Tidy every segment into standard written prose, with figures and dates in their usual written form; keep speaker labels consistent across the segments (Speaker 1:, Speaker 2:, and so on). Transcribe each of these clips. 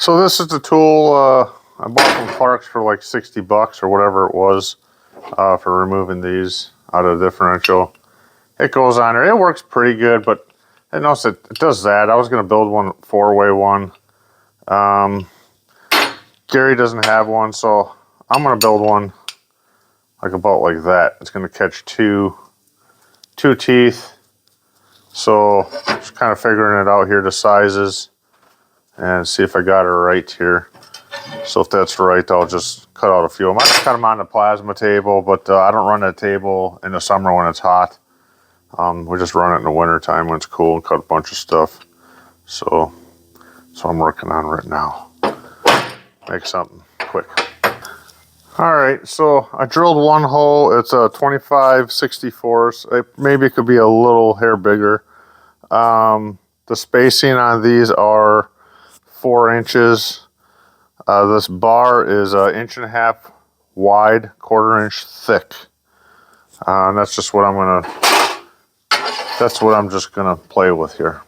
Speaker 1: So this is the tool I bought from Clark's for like 60 bucks or whatever it was for removing these out of the differential. It goes on there. It works pretty good, but I noticed it does that. I was going to build one 4-way one. Gary doesn't have one, so I'm going to build one like about like that. It's going to catch two teeth. So just kind of figuring it out here, the sizes, and see if I got it right here. So if that's right, I'll just cut out a few of them. I just cut them on the plasma table, but I don't run that table in the summer when it's hot. We just run it in the winter time when it's cool and cut a bunch of stuff. So that's what I'm working on right now. Make something quick. All right, so I drilled one hole. It's a 25/64. Maybe it could be a little hair bigger. The spacing on these are 4 inches. This bar is 1.5 inches wide, 1/4 inch thick. And that's just what I'm just gonna play with here.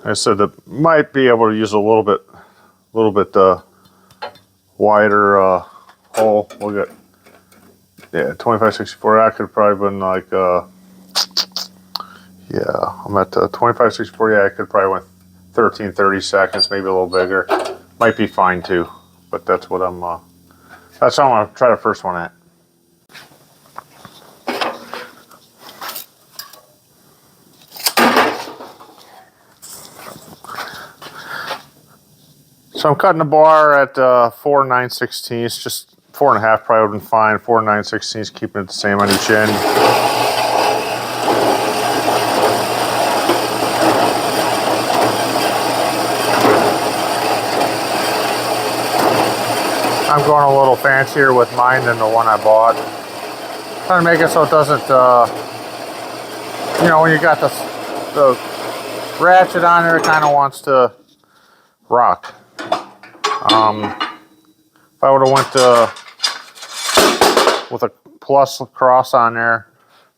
Speaker 1: I said that might be able to use a little bit wider hole. We'll get 25/64. I could probably been like I'm at 25/64. Yeah, I could probably went 13-30 seconds, maybe a little bigger. Might be fine too, but that's what that's how I'm gonna try the first one at. So I'm cutting the bar at 4 9/16, just 4.5 probably would have been fine. 4 9/16, keeping it the same on each end. I'm going a little fancier with mine than the one I bought. Trying to make it so it doesn't, you know, when you got the ratchet on there, it kind of wants to rock. If I would have went with a plus cross on there,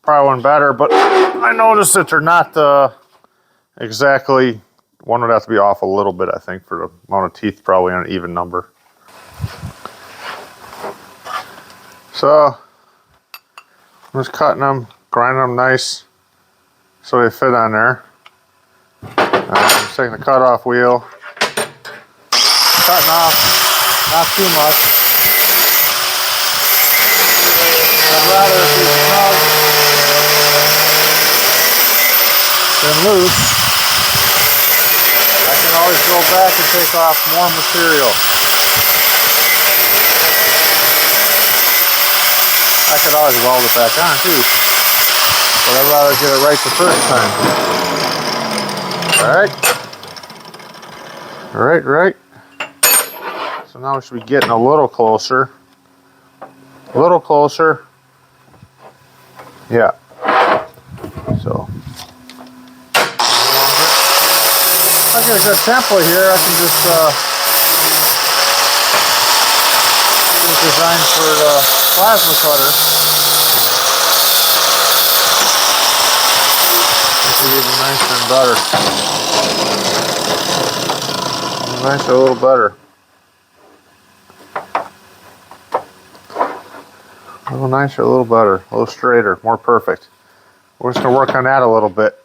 Speaker 1: probably went better, but I noticed that they're not exactly, one would have to be off a little bit, I think, for the amount of teeth, probably on an even number. So I'm just cutting them, grinding them nice so they fit on there. I'm just taking the cutoff wheel, cutting off, not too much. I'd rather it be snug than loose. I can always go back and take off more material. I could always weld it back on too, but I'd rather get it right the first time. Alright. Right. So now we should be getting a little closer. Yeah. So if I get a good template here, I can just get designed for the plasma cutter. This is even nicer and better. Nicer, a little better. A little nicer, a little better, a little straighter, more perfect. We're just gonna work on that a little bit.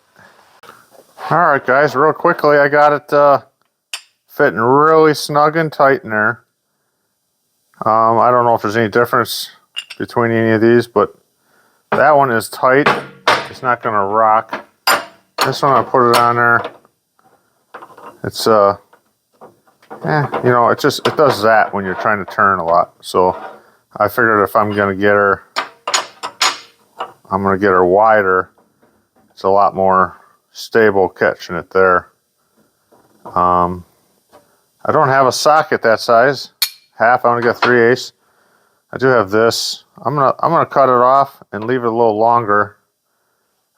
Speaker 1: All right, guys, real quickly, I got it fitting really snug and tight in there. I don't know if there's any difference between any of these, but that one is tight. It's not gonna rock. This one, I put it on there. It's you know, it does that when you're trying to turn a lot. So I figured if I'm gonna get her wider, it's a lot more stable catching it there. I don't have a socket that size. Half, I only got 3/8. I do have this. I'm gonna cut it off and leave it a little longer,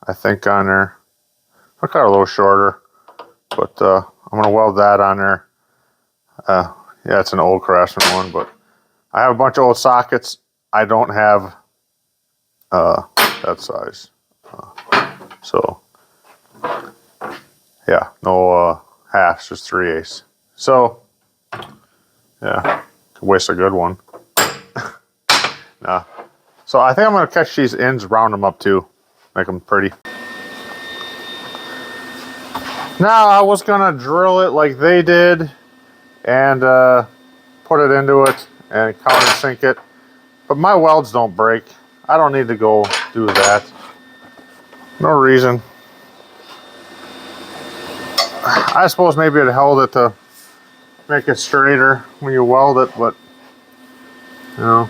Speaker 1: I think, on there. I'll cut it a little shorter, but I'm gonna weld that on there. Yeah, it's an old Craftsman one, but I have a bunch of old sockets. I don't have that size. So, yeah, no halves, just 3/8. So, yeah, could waste a good one. Nah. So I think I'm going to catch these ends, round them up too, make them pretty. Now I was going to drill it like they did and put it into it and countersink it. But my welds don't break. I don't need to go do that. No reason. I suppose maybe it held it to make it straighter when you weld it, but you know,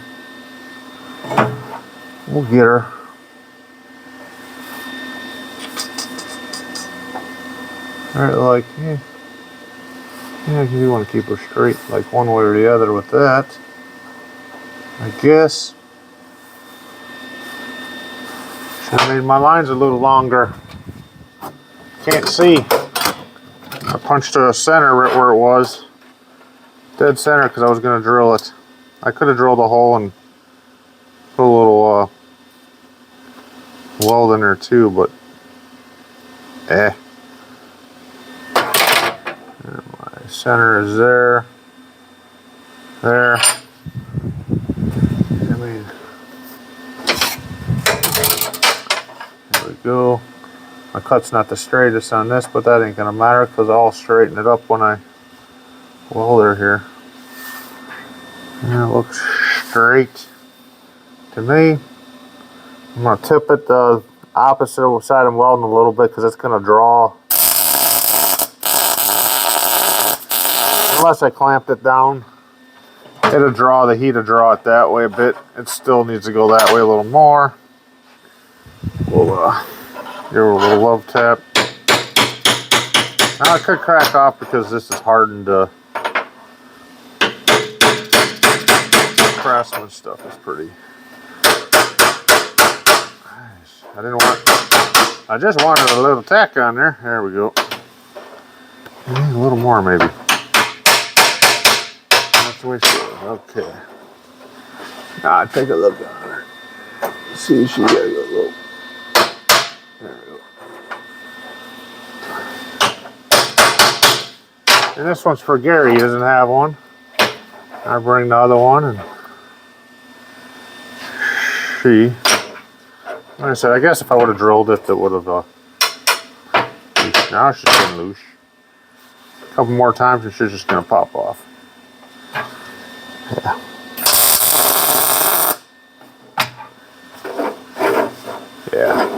Speaker 1: we'll get her. Alright, like, yeah, you want to keep her straight, like one way or the other with that, I guess. Should have made my lines a little longer. Can't see. I punched a center right where it was. Dead center because I was going to drill it. I could have drilled a hole and put a little weld in there too, but eh. And my center is there. There. I mean, there we go. My cut's not the straightest on this, but that ain't gonna matter because I'll straighten it up when I weld her here. And it looks straight to me. I'm gonna tip it the opposite side I'm welding a little bit because it's gonna draw. Unless I clamped it down, it'll draw, the heat will draw it that way a bit. It still needs to go that way a little more. We'll give her a little love tap. Now it could crack off because this is hardened. Craftsman stuff is pretty nice. I just wanted a little tack on there. There we go. A little more maybe. That's the way she is. Okay. Now take a look on her. See if she got a little. There we go. And this one's for Gary. He doesn't have one. I bring the other one, and she. Like I said, I guess if I would have drilled it, that would have. Now she's getting loose. A couple more times, and she's just gonna pop off. Yeah. Yeah.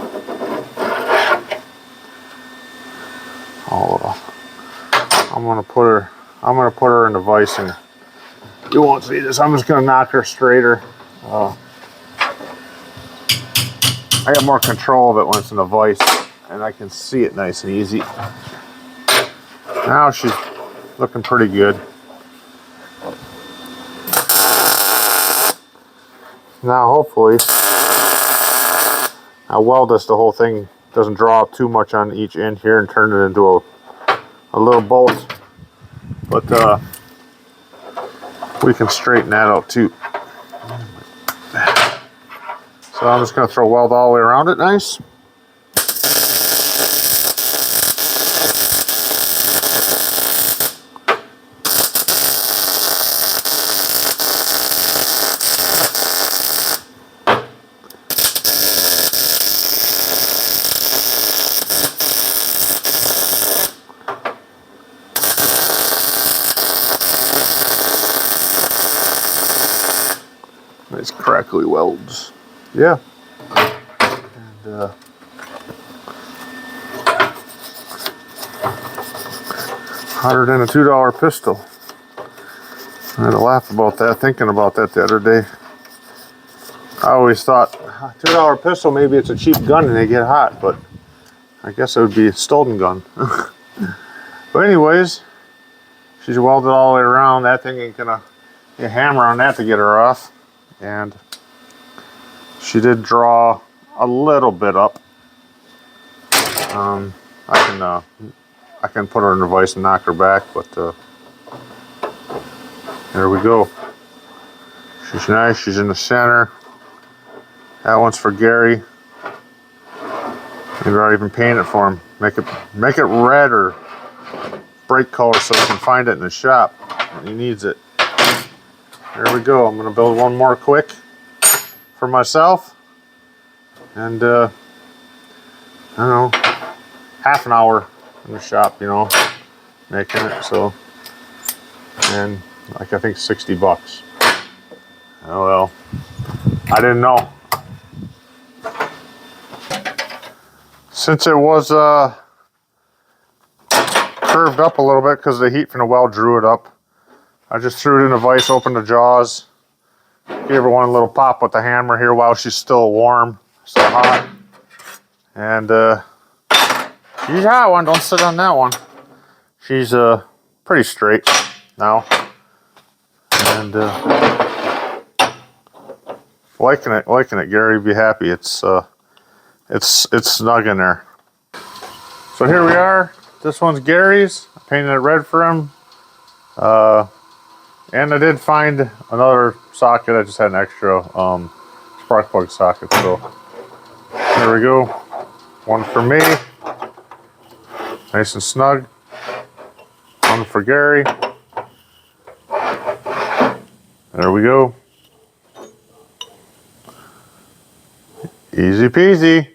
Speaker 1: I'm gonna put her in the vise, and you won't see this. I'm just gonna knock her straighter. I got more control of it when it's in the vise, and I can see it nice and easy. Now she's looking pretty good. Now hopefully, I'll weld this, the whole thing doesn't draw up too much on each end here and turn it into a little bolt. But we can straighten that out too. So I'm just going to throw weld all the way around it nice. Nice crackly welds. Yeah. And hotter than a $2 pistol. I had to laugh about that, thinking about that the other day. I always thought, $2 pistol, maybe it's a cheap gun and they get hot, but I guess it would be a stolen gun. But anyways, she's welded all the way around. That thing ain't gonna, you hammer on that to get her off. And she did draw a little bit up. I can put her in the vise and knock her back, but there we go. She's nice. She's in the center. That one's for Gary. Maybe I'll even paint it for him. Make it red or bright color so he can find it in the shop when he needs it. There we go. I'm gonna build one more quick for myself, and I don't know, half an hour in the shop, you know, making it. So, and like I think 60 bucks. Oh well, I didn't know. Since it was curved up a little bit because the heat from the well drew it up, I just threw it in a vise, opened the jaws, gave her one little pop with the hammer here while she's still warm, still hot. And she's a hot one, don't sit on that one. She's pretty straight now. And liking it. Gary would be happy. It's snug in there. So here we are. This one's Gary's. I painted it red for him. And I did find another socket. I just had an extra spark plug socket. So there we go. One for me. Nice and snug. One for Gary. There we go. Easy peasy.